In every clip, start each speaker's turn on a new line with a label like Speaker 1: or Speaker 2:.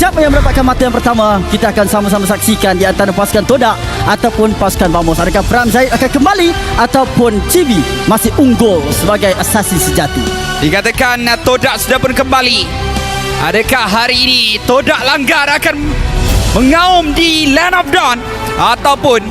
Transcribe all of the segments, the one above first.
Speaker 1: siapa yang mendapatkan mata yang pertama? Kita akan sama-sama saksikan di antara pasukan Todak ataupun pasukan Vamos. Adakah Pram Zahid akan kembali ataupun Chibi masih unggul sebagai assassin sejati?
Speaker 2: Dikatakan Todak sudah pun kembali. Adakah hari ini Todak Langgar akan mengaum di Land of Dawn ataupun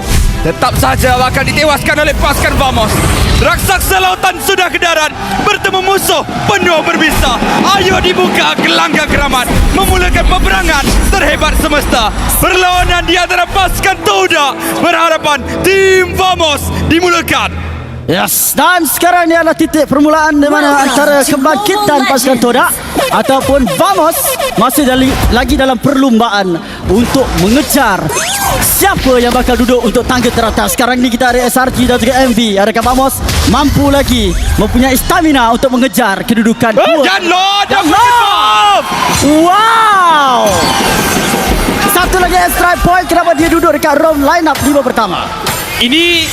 Speaker 2: tetap saja akan ditewaskan oleh pasukan Vamos? Raksasa lautan sudah ke darat, bertemu musuh penuh berbisa. Ayo dibuka gelanggang keramat, memulakan peperangan terhebat semesta. Perlawanan di antara pasukan Todak berhadapan tim Vamos dimulakan.
Speaker 1: Yes, dan sekarang ini adalah titik permulaan di mana antara kebangkitan pasukan Todak ataupun Vamos masih lagi dalam perlumbaan untuk mengejar siapa yang bakal duduk untuk tangga teratas. Sekarang ini kita ada SRG dan juga MV. Adakah Vamos mampu lagi mempunyai stamina untuk mengejar kedudukan
Speaker 2: Dan Lord
Speaker 1: Wow! Satu lagi strike point. Kenapa dia duduk dekat round line up 5 pertama?
Speaker 3: Ini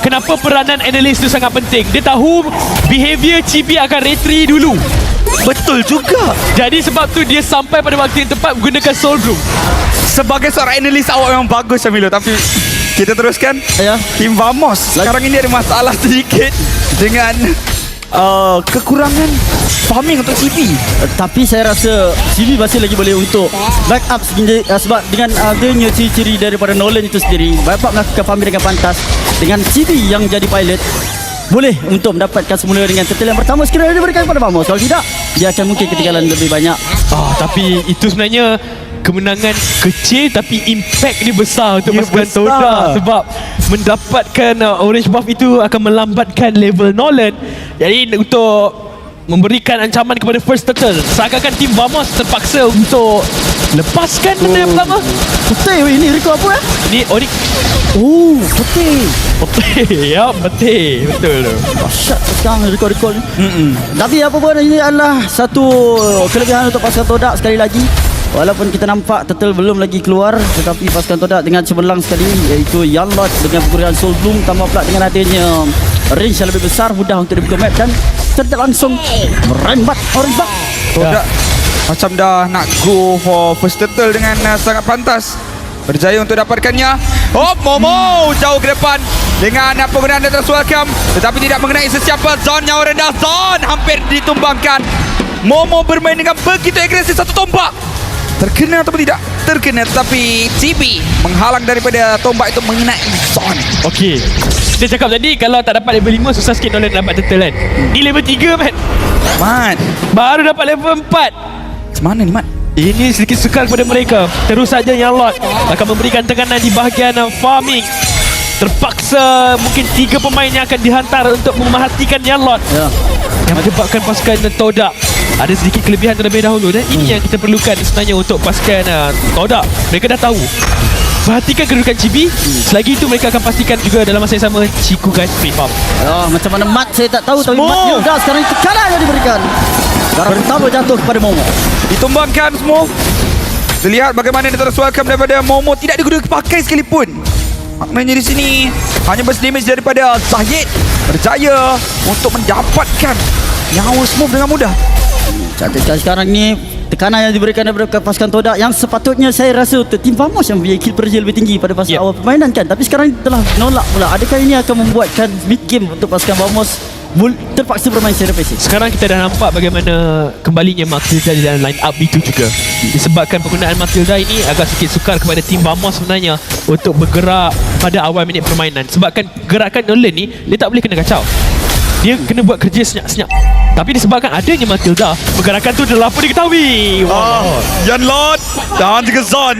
Speaker 3: kenapa peranan analis tu sangat penting. Dia tahu behavior Chibi akan retry dulu.
Speaker 2: Betul juga.
Speaker 3: Jadi sebab tu dia sampai pada waktu yang tepat menggunakan Soul Room.
Speaker 2: Sebagai seorang analis awak memang bagus Amilo, tapi kita teruskan.
Speaker 1: Ya.
Speaker 2: Tim Vamos sekarang ini ada masalah sedikit dengan kekurangan farming untuk CP.
Speaker 1: Tapi saya rasa CB masih lagi boleh untuk backup sebab dengan adanya ciri-ciri daripada Nolan itu sendiri, dapat melakukan farming dengan pantas. Dengan CB yang jadi pilot, boleh untuk mendapatkan semula dengan turtle yang pertama sekiranya diberikan kepada Vamos. Kalau tidak, dia akan mungkin ketinggalan lebih banyak.
Speaker 3: Tapi itu sebenarnya kemenangan kecil tapi impact dia besar untuk pasukan Todak. Sebab mendapatkan orange buff itu akan melambatkan level Nolan. Jadi untuk memberikan ancaman kepada first turtle, seakan-akan tim Vamos terpaksa untuk lepaskan benda yang pertama.
Speaker 1: Betul ini Rico apa ya?
Speaker 3: Ini Onyx.
Speaker 1: Betul.
Speaker 3: Ya, betul tu.
Speaker 1: Dahsyat sekarang Rico ni. Tapi apa pun ini adalah satu kelebihan untuk pasukan Todak sekali lagi. Walaupun kita nampak turtle belum lagi keluar, tetapi pasukan Todak dengan cemerlang sekali, iaitu Young Lord dengan penggunaan Soul Bloom, tambah pula dengan adanya range yang lebih besar, mudah untuk dibuka map dan turtle langsung merembat orange buff.
Speaker 2: Todak macam dah nak go for first turtle dengan sangat pantas. Berjaya untuk dapatkannya. Momo jauh ke depan dengan penggunaan Data Welcome, tetapi tidak mengenai sesiapa. Zon yang rendah, Zon hampir ditumbangkan. Momo bermain dengan begitu agresif, satu tombak terkena ataupun tidak terkena, tetapi Chibi menghalang daripada tombak itu mengenai Zon.
Speaker 3: Okey, kita cakap tadi kalau tak dapat level 5 susah sikit Nolan dapat turtle kan. Ni level 3 Mat.
Speaker 2: Mat,
Speaker 3: Baru dapat level 4.
Speaker 2: macam mana ni Mat?
Speaker 3: Ini sedikit sukar kepada mereka. Terus saja Young Lord akan memberikan tekanan di bahagian farming. Terpaksa mungkin 3 pemain yang akan dihantar untuk memerhatikan Young Lord, yang menyebabkan pasukan Todak ada sedikit kelebihan terlebih dahulu. Dan ini yang kita perlukan sebenarnya untuk pasukan Todak. Mereka dah tahu, perhatikan kedudukan Chibi. Selagi itu mereka akan pastikan juga dalam masa yang sama cikukan free farm.
Speaker 1: Macam mana Mat saya tak tahu, tapi Mat juga sekarang tekanan yang diberikan. Darah pertama jatuh kepada Momo.
Speaker 2: Ditumbangkan semua. Terlihat bagaimana Data Welcome daripada Momo tidak digunakan pakai sekalipun. Maknanya di sini hanya burst damage daripada Zahid berjaya untuk mendapatkan nyawa smooth dengan mudah.
Speaker 1: Cantikkan sekarang ni tekanan yang diberikan daripada pasukan Todak yang sepatutnya saya rasa untuk tim Vamos yang mempunyai kill perjaya lebih tinggi pada fasa awal permainan kan. Tapi sekarang telah menolak pula. Adakah ini akan membuatkan mid game untuk pasukan Vamos terpaksa bermain secara pasif?
Speaker 3: Sekarang kita dah nampak bagaimana kembalinya Matilda di dalam line up itu juga. Disebabkan penggunaan Matilda ini agak sedikit sukar kepada tim Vamos sebenarnya untuk bergerak pada awal minit permainan. Sebabkan gerakan Nolan ni dia tak boleh kena kacau. Dia kena buat kerja senyap-senyap. Tapi disebabkan adanya Matilda, pergerakan tu dah pun diketahui.
Speaker 2: Young Lord dan juga Zon.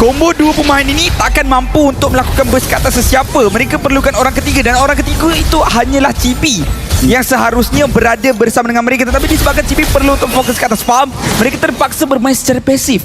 Speaker 2: Combo dua pemain ini takkan mampu untuk melakukan burst ke atas sesiapa. Mereka perlukan orang ketiga, dan orang ketiga itu hanyalah Chibi yang seharusnya berada bersama dengan mereka. Tetapi disebabkan Chibi perlu untuk fokus ke atas farm, mereka terpaksa bermain secara pasif.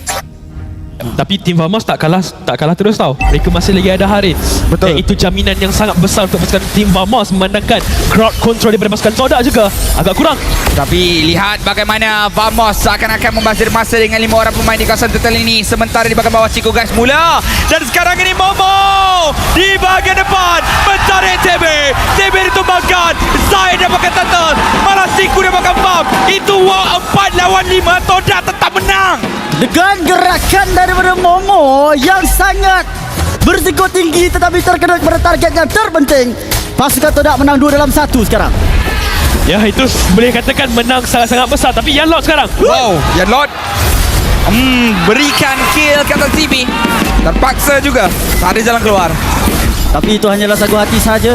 Speaker 3: Tapi tim Vamos tak kalah terus tau. Mereka masih lagi ada Haris.
Speaker 2: Betul.
Speaker 3: Dan itu jaminan yang sangat besar untuk pasukan tim Vamos, memandangkan crowd control daripada pasukan Todak juga agak kurang.
Speaker 2: Tapi lihat bagaimana Vamos akan membazir masa dengan 5 orang pemain di kawasan total ini. Sementara di bahagian bawah Chico guys mula. Dan sekarang ini Momo di bahagian depan mencari TB ditumbangkan. Zaid dapatkan turtle, malah Chico dapatkan Fam. Itu 4 lawan 5. Todak tetap menang
Speaker 1: Dengan gerakan daripada Momo yang sangat berisiko tinggi tetapi terkena kepada target yang terpenting. Pasukan Todak menang 2 dalam 1 sekarang.
Speaker 3: Ya, itu boleh katakan menang sangat-sangat besar. Tapi Yanlot sekarang,
Speaker 2: Wow, Yanlot berikan kill ke atas TB. Terpaksa juga, tak ada jalan keluar.
Speaker 1: Tapi itu hanyalah sagu hati saja.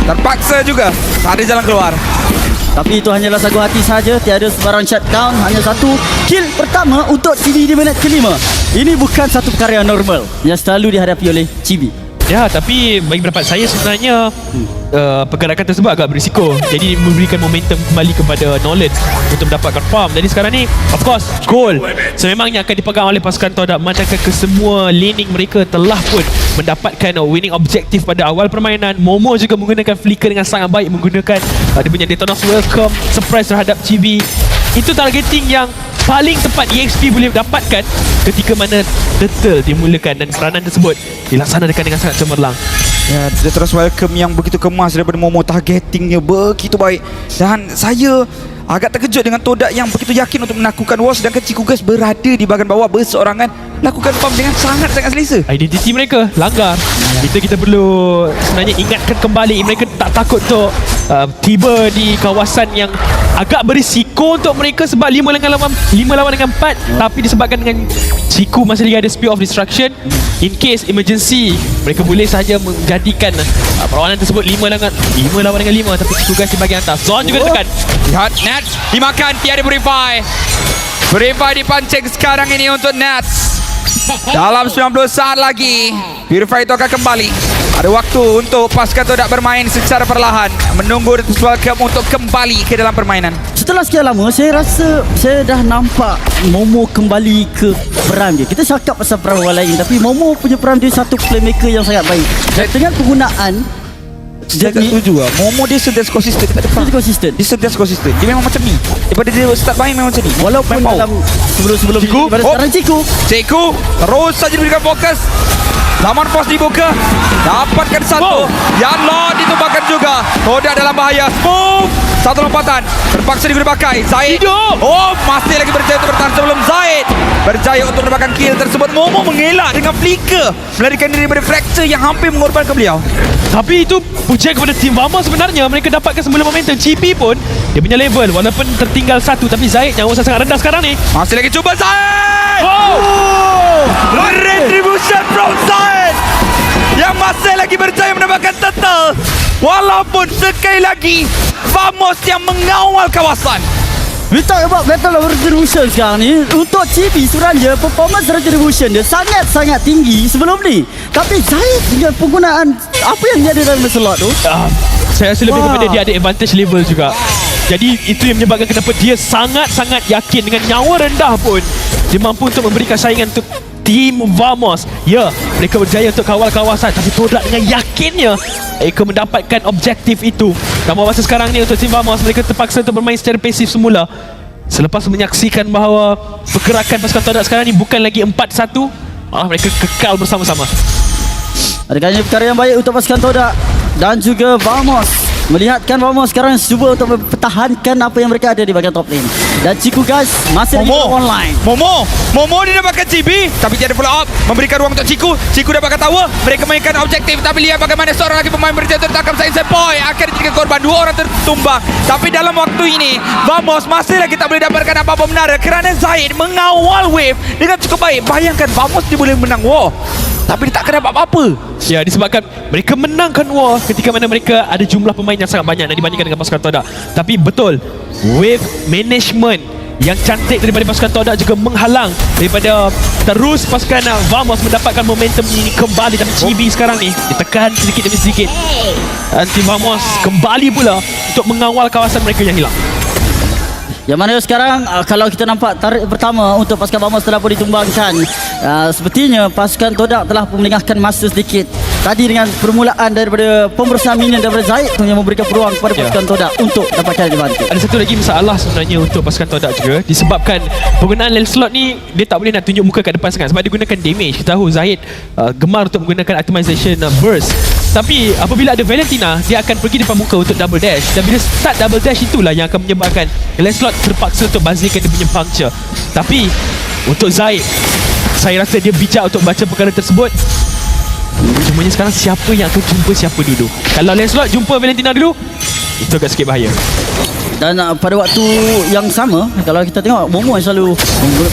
Speaker 2: Terpaksa juga, tak ada jalan keluar.
Speaker 1: Tapi itu hanyalah sagu hati saja. Tiada sebarang shutdown. Hanya satu kill pertama untuk Chibi di minit kelima. Ini bukan satu perkara yang normal yang selalu dihadapi oleh Chibi.
Speaker 3: ya, tapi bagi pendapat saya sebenarnya pergerakan tersebut agak berisiko. Jadi memberikan momentum kembali kepada Nolan untuk mendapatkan farm. Jadi sekarang ni of course goal sememangnya akan dipegang oleh pasukan Todak, manakala kesemua laning mereka telah pun mendapatkan winning objektif pada awal permainan. Momo juga menggunakan flicker dengan sangat baik, menggunakan dia punya Detona's Welcome surprise terhadap Chibi. Itu targeting yang paling tepat EXP boleh dapatkan ketika mana Turtle dimulakan dan peranan tersebut dilaksanakan dengan sangat cemerlang.
Speaker 2: Ya, dia terus welcome yang begitu kemas daripada Momo, targetingnya begitu baik. Dan saya agak terkejut dengan Todak yang begitu yakin untuk melakukan war, sedangkan Chico guys berada di bahagian bawah berseorangan lakukan farm dengan sangat-sangat selesa.
Speaker 3: Identiti mereka langgar. Kita perlu sebenarnya ingatkan kembali, mereka tak takut untuk tiba di kawasan yang agak berisiko untuk mereka sebab 5 lawan dengan 4, tapi disebabkan dengan Chico masih lagi ada Spear of Destruction. In case emergency, mereka boleh sahaja menjadikan perlawanan tersebut 5 lawan dengan 5, tapi Chico guys di bahagian atas. Zon juga tekan.
Speaker 2: Lihat Nats dimakan, tiada Purify. Purify dipancing sekarang ini untuk Nats. Dalam 90 saat lagi Purify itu akan kembali. Ada waktu untuk pasukan Todak bermain secara perlahan, menunggu Retus Welcome untuk kembali ke dalam permainan.
Speaker 1: Setelah sekian lama, saya rasa saya dah nampak Momo kembali ke peran dia. Kita cakap pasal peran orang lain, tapi Momo punya peran dia satu playmaker yang sangat baik. Dan dengan penggunaan
Speaker 2: Saya tak setuju lah. Momo dia sentiasa konsisten, dia tak ada
Speaker 1: dia
Speaker 2: faham.
Speaker 1: konsisten.
Speaker 2: Dia sentiasa konsisten. Dia memang macam ni. Daripada dia start main memang macam ni.
Speaker 1: Walaupun
Speaker 2: Main power.
Speaker 1: dalam sebelum-sebelum
Speaker 2: Ciku,
Speaker 1: pada sekarang Ciku
Speaker 2: Ciku terus saja diberikan fokus. Zaman pos dibuka, dapatkan satu. Yanlot ditumbangkan juga. Todak dalam bahaya. Smooth, satu lompatan terpaksa digunakan pakai Zaid.
Speaker 3: Hidup.
Speaker 2: Oh, masih lagi berjaya untuk bertahan sebelum Zaid berjaya untuk mendapatkan kill tersebut. Momo mengelak dengan flicker, melarikan diri daripada fracture yang hampir mengorbankan beliau.
Speaker 3: Tapi itu pujian kepada tim Vamos sebenarnya. Mereka dapatkan semula momentum. Chibi pun dia punya level walaupun tertinggal satu, tapi Zaid nyawa sangat rendah sekarang ni.
Speaker 2: Masih lagi cuba Zaid.
Speaker 3: Oh!
Speaker 2: Retribution from Zaid yang masih lagi berjaya mendapatkan turtle. Walaupun sekali lagi Vamos yang mengawal kawasan.
Speaker 1: We talk about battle of retribution sekarang ni. Untuk Chibi sebenarnya performance retribution dia sangat-sangat tinggi sebelum ni. Tapi Zaid dengan penggunaan apa yang dia ada dalam slot tu,
Speaker 3: Saya rasa lebih
Speaker 1: Wah.
Speaker 3: kepada dia ada advantage level juga. Jadi itu yang menyebabkan kenapa dia sangat-sangat yakin dengan nyawa rendah pun dia mampu untuk memberikan saingan untuk tim Vamos. Ya, mereka berjaya untuk kawal kawasan, tapi Todak dengan yakinnya mereka mendapatkan objektif itu. Dalam masa sekarang ni untuk tim Vamos, mereka terpaksa untuk bermain secara pasif semula. Selepas menyaksikan bahawa pergerakan pasukan Todak sekarang ni bukan lagi 4-1, mereka kekal bersama-sama.
Speaker 1: adakah perkara yang baik untuk pasukan Todak dan juga Vamos. Melihatkan Vamos sekarang cuba untuk mempertahankan apa yang mereka ada di bahagian top lane. Dan Ciku guys masih lagi online.
Speaker 2: Momo dia dapatkan CB, tapi tiada follow up, memberikan ruang untuk Ciku. Ciku dapatkan tower, mereka mainkan objektif, tapi lihat bagaimana seorang lagi pemain berjaya tertangkap Saint Sepoi. Akhirnya dijadikan korban, 2 orang tertumbang. Tapi dalam waktu ini Vamos masih lagi tak boleh dapatkan apa-apa menara kerana Zaid mengawal wave dengan cukup baik. Bayangkan Vamos dia boleh menang war, tapi dia tak kena apa-apa.
Speaker 3: Ya, disebabkan mereka menangkan war ketika mana mereka ada jumlah pemain yang sangat banyak dibandingkan dengan pasukan Todak. Tapi betul, wave management yang cantik daripada pasukan Todak juga menghalang daripada terus pasukan Vamos mendapatkan momentum ini kembali. Tapi Chibi sekarang ni ditekan sedikit demi sedikit. Dan tim Vamos kembali pula untuk mengawal kawasan mereka yang hilang.
Speaker 1: Yang mana sekarang kalau kita nampak tarik pertama untuk pasukan Vamos telah pun ditumbangkan. Sepertinya pasukan Todak telah pun melengahkan masa sedikit. Tadi dengan permulaan daripada pemberesan minion daripada Zaid yang memberikan peluang kepada pasukan Todak untuk dapatkan advantage.
Speaker 3: Ada satu lagi masalah sebenarnya untuk pasukan Todak juga, disebabkan penggunaan Lancelot ni dia tak boleh nak tunjuk muka kat depan sangat sebab dia gunakan damage. Kita tahu Zaid gemar untuk menggunakan optimization burst. Tapi apabila ada Valentina, dia akan pergi depan muka untuk double dash. Dan bila start double dash itulah yang akan menyebabkan Lancelot terpaksa untuk bazirkan dia punya puncture. Tapi untuk Zaid, saya rasa dia bijak untuk baca perkara tersebut. Cumanya sekarang siapa yang akan jumpa siapa dulu. Kalau Lancelot jumpa Valentina dulu, itu agak sikit bahaya.
Speaker 1: Dan pada waktu yang sama, kalau kita tengok Momo yang selalu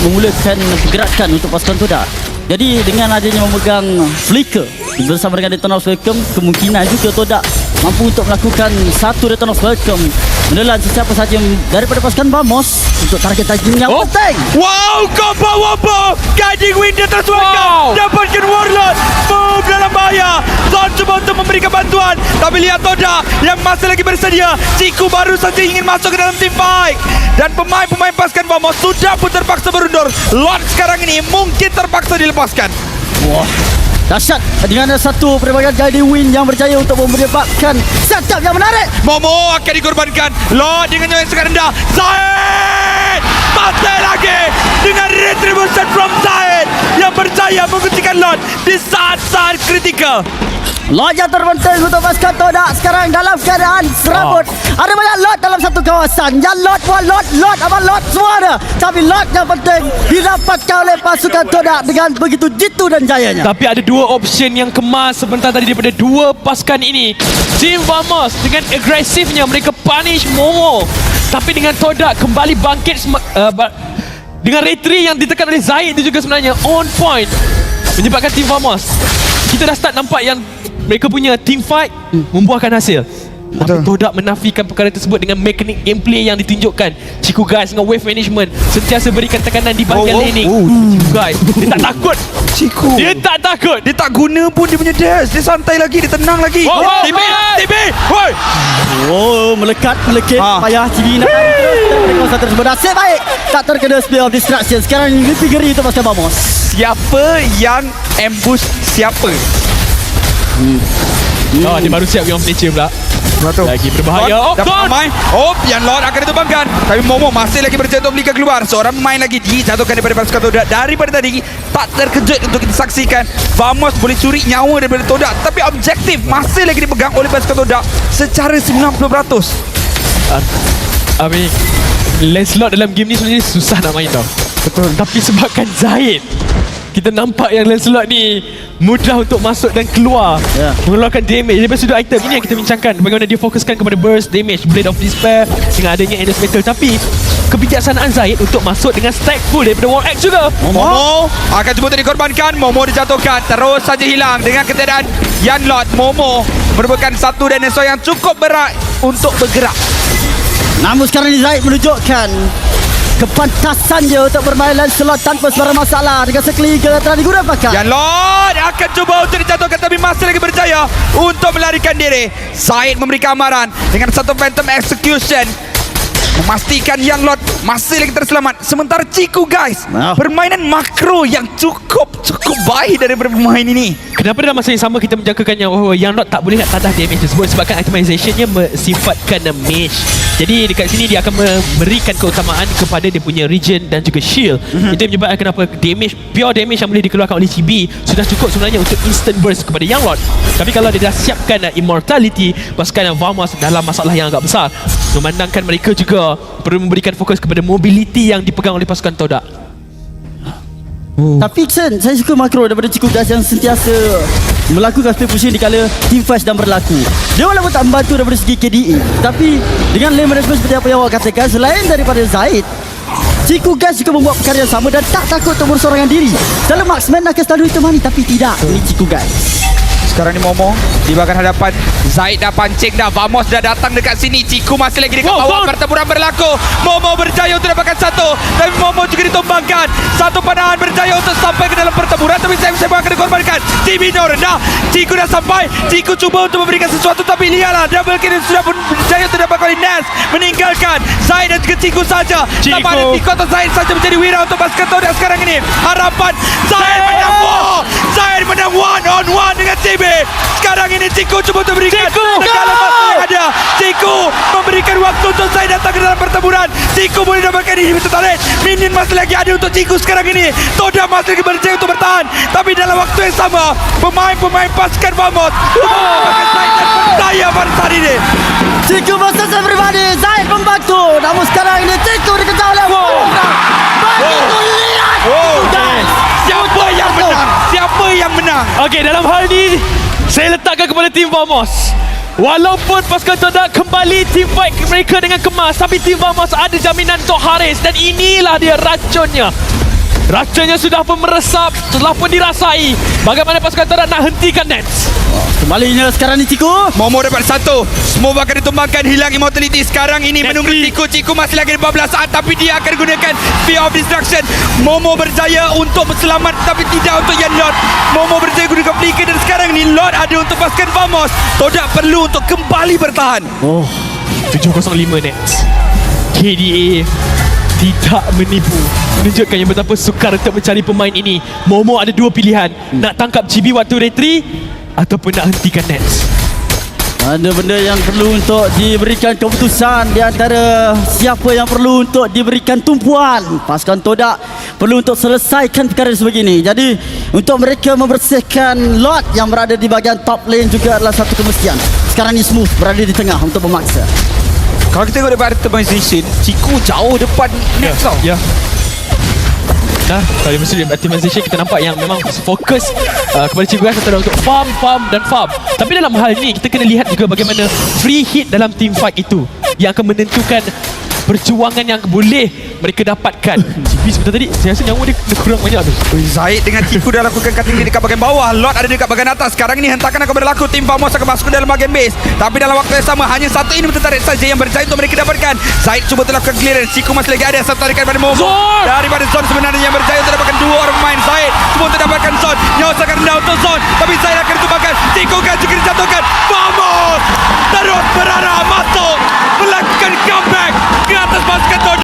Speaker 1: memulakan pergerakan untuk pasukan Todak. Jadi dengan adanya memegang Flicker bersama dengan Return of Welcome, kemungkinan juga Todak mampu untuk melakukan satu Return of Welcome menelan sesiapa saja daripada pasukan Vamos untuk target daging yang penting.
Speaker 2: Wow, combo wombo, guiding wind dia tersuarakan, dapatkan Warlord, move dalam bahaya. Zon cuba untuk memberikan bantuan, tapi lihat Todak yang masih lagi bersedia. Ciku baru saja ingin masuk ke dalam team fight, dan pemain-pemain pasukan Vamos sudah pun terpaksa berundur. Lord sekarang ini mungkin terpaksa dilepaskan.
Speaker 1: Wah, dahsyat dengan satu perbagian guiding wind yang berjaya untuk menyebabkan setup yang menarik.
Speaker 2: Momo akan dikorbankan. Lord dengan nyawa yang sangat rendah. Zaid mati lagi dengan retribution from Zaid yang berjaya menghentikan Lord di saat-saat kritikal.
Speaker 1: Lot yang terpenting untuk pasukan Todak sekarang dalam keadaan serabut. Ada banyak lot dalam satu kawasan. Yang lot, lot, apa lot semua ada. Tapi lot yang penting didapatkan oleh pasukan Todak dengan begitu jitu dan jayanya.
Speaker 3: Tapi ada dua option yang kemas sebentar tadi daripada dua pasukan ini. Team Vamos dengan agresifnya mereka punish Momo. Tapi dengan Todak kembali bangkit dengan retry yang ditekan oleh Zaid itu juga sebenarnya on point, menyebabkan Team Vamos, kita dah start nampak yang mereka punya team fight membuahkan hasil. Tapi Todak menafikan perkara tersebut dengan mekanik gameplay yang ditunjukkan. Ciku guys dengan wave management sentiasa berikan tekanan di bahagian laning. Ciku guys, dia tak takut. Dia tak takut.
Speaker 2: Dia tak guna pun dia punya dash. Dia santai lagi, dia tenang lagi. TB, hoi.
Speaker 1: Oh, melekit payah TV nak terus kawasan tersebut. Nasib baik tak terkena spell of distraction. Sekarang ini lebih geri untuk pasukan Vamos.
Speaker 2: Siapa yang ambush siapa?
Speaker 3: Oh, dia baru siap yang nature pula.
Speaker 2: Betul.
Speaker 3: Lagi berbahaya. Oh,
Speaker 2: dapat pemain. Yang Lord akan ditumbangkan. Tapi Momo masih lagi berjaya untuk belikan keluar. Seorang pemain lagi dijatuhkan daripada pasukan Todak. Daripada tadi tak terkejut untuk kita saksikan Vamos boleh curi nyawa daripada Todak, tapi objektif masih lagi dipegang oleh pasukan Todak secara 90%.
Speaker 3: Abi, Lancelot dalam game ni sebenarnya susah nak main tau. Betul. Tapi sebabkan Zaid, kita nampak yang Lancelot ni mudah untuk masuk dan keluar, mengeluarkan damage daripada sudut item. Ini yang kita bincangkan, bagaimana dia fokuskan kepada burst damage, Blade of Despair dengan adanya Endless Metal. Tapi kebijaksanaan Zaid untuk masuk dengan stack full daripada War Axe juga.
Speaker 2: Momo akan cuba untuk dikorbankan. Momo dijatuhkan, terus saja hilang dengan ketiadaan Yanlot. Momo merupakan satu dinosaur yang cukup berat untuk bergerak.
Speaker 1: Namun sekarang ini Zaid menunjukkan kepantasan dia untuk bermain Lancelot tanpa sebarang masalah dengan sekeliling telah digunakan.
Speaker 2: Yanlot akan cuba untuk dijatuhkan, tapi masih lagi berjaya untuk melarikan diri. Zaid memberikan amaran dengan satu Phantom Execution, memastikan Yanlot masih lagi terselamat. Sementara Ciku guys, permainan makro yang cukup baik daripada pemain ini.
Speaker 3: Kenapa dalam masa yang sama kita menjangkakan yang Yanlot tak boleh nak tadah damage tersebut sebabkan itemizationnya sifatkan mage. Jadi dekat sini dia akan memberikan keutamaan kepada dia punya regen dan juga shield. Itu yang menyebabkan kenapa damage, pure damage yang boleh dikeluarkan oleh CB sudah cukup sebenarnya untuk instant burst kepada Yanlot. Tapi kalau dia dah siapkan immortality, pasukan Vamos dalam masalah yang agak besar. Memandangkan mereka juga perlu memberikan fokus kepada mobility yang dipegang oleh pasukan Todak.
Speaker 1: Tapi Sen, saya suka makro daripada Ciku guys yang sentiasa melakukan split pushing di kala team fight sedang berlaku. Dia walaupun tak membantu daripada segi KDE, tapi dengan lane management seperti apa yang awak katakan, selain daripada Zaid, Ciku guys juga membuat perkara yang sama dan tak takut untuk bersorangan diri. Selalu marksman akan selalu hitam tapi tidak. Ini Ciku guys.
Speaker 2: Sekarang ni Momo di bahagian hadapan. Zaid dah pancing dah. Vamos dah datang dekat sini. Ciku masih lagi dekat bawah. Pertempuran berlaku. Momo berjaya untuk dapatkan satu, tapi Momo juga ditumbangkan. Satu panahan berjaya untuk sampai ke dalam pertempuran, tapi saya akan dikorbankan. TB dah rendah. Ciku dah sampai. Ciku cuba untuk memberikan sesuatu, tapi lihatlah double kill sudah pun berjaya untuk dapat kali ditinggalkan. Zaid dan juga Ciku saja.
Speaker 3: Ciku.
Speaker 2: Tanpa ada Ciku atau Zaid saja menjadi wira untuk pasukan Todak sekarang ini. Harapan Zaid menang war. Zaid menang one on one dengan TB. Sekarang ini Ciku cuba untuk berikan segala masa yang ada. Ciku memberikan waktu untuk Zaid datang ke dalam pertempuran. Ciku boleh dapatkan inhibitor turret. Minion masih lagi ada untuk Ciku sekarang ini. Todak masih lagi berjaya untuk bertahan. Tapi dalam waktu yang sama, pemain-pemain pasukan Vamos memakai Zaid dan berdaya pada saat ini.
Speaker 1: Ciku versus everybody. Zaid membantu. Namun sekarang ini Ciku dikejar oleh Begitu lihat.
Speaker 2: Guys, siapa yang menang? Siapa yang menang?
Speaker 3: Okey, dalam hal ini saya letakkan kepada tim Vamos. Walaupun pasukan Todak kembali team fight mereka dengan kemas, tapi tim Vamos ada jaminan untuk Haris dan inilah dia racunnya. Racunnya sudah pun meresap, telah pun dirasai. Bagaimana pasukan Todak nak hentikan Nets?
Speaker 1: Kembalinya sekarang ni Ciku.
Speaker 2: Momo dapat satu. Semua akan ditumbangkan, hilang immortality. Sekarang ini menunggu Ciku. Ciku masih lagi 14 saat, tapi dia akan gunakan Fear of Destruction. Momo berjaya untuk selamat, tapi tidak untuk Yan Lord. Momo berjaya gunakan flicker dan sekarang ini Lord ada untuk pasukan Vamos. Todak perlu untuk kembali bertahan.
Speaker 1: Oh,
Speaker 3: 705 Nets. KDA tidak menipu, menunjukkan yang betapa sukar untuk mencari pemain ini. Momo ada dua pilihan, nak tangkap GB waktu retry ataupun nak hentikan Nets.
Speaker 1: ada benda yang perlu untuk diberikan keputusan di antara siapa yang perlu untuk diberikan tumpuan. Pasukan Todak perlu untuk selesaikan perkara sebegini. Jadi untuk mereka membersihkan lot yang berada di bahagian top lane juga adalah satu kemestian. Sekarang ni Smooth berada di tengah untuk memaksa.
Speaker 2: Kalau kita tengok daripada optimization, Ciku jauh depan Nets tau.
Speaker 3: Ya. Nah, dari mesti optimization kita nampak yang memang fokus kepada Cikgu Gas antara untuk farm dan farm. Tapi dalam hal ini kita kena lihat juga bagaimana free hit dalam team fight itu yang akan menentukan perjuangan yang boleh mereka dapatkan. GB sebentar tadi saya rasa nyawa dia kurang banyak tu.
Speaker 2: Zaid dengan Ciku dah lakukan cutting dekat bahagian bawah. Lot ada dekat bahagian atas. Sekarang ini hentakan akan berlaku. Tim Vamos akan masuk ke dalam bahagian base. Tapi dalam waktu yang sama hanya satu ini tertarik saja yang berjaya untuk mereka dapatkan. Zaid cuba untuk lakukan clearance. Ciku masih lagi ada satu tarikan pada Momo.
Speaker 3: Zon!
Speaker 2: Daripada Zon sebenarnya yang berjaya untuk dapatkan dua orang pemain. Zaid cuba untuk dapatkan Zon. Nyawa sangat rendah untuk Zon. Tapi Zaid akan ditumbangkan. Ciku kan juga dijatuhkan. Vamos terus berarah masuk. Melakukan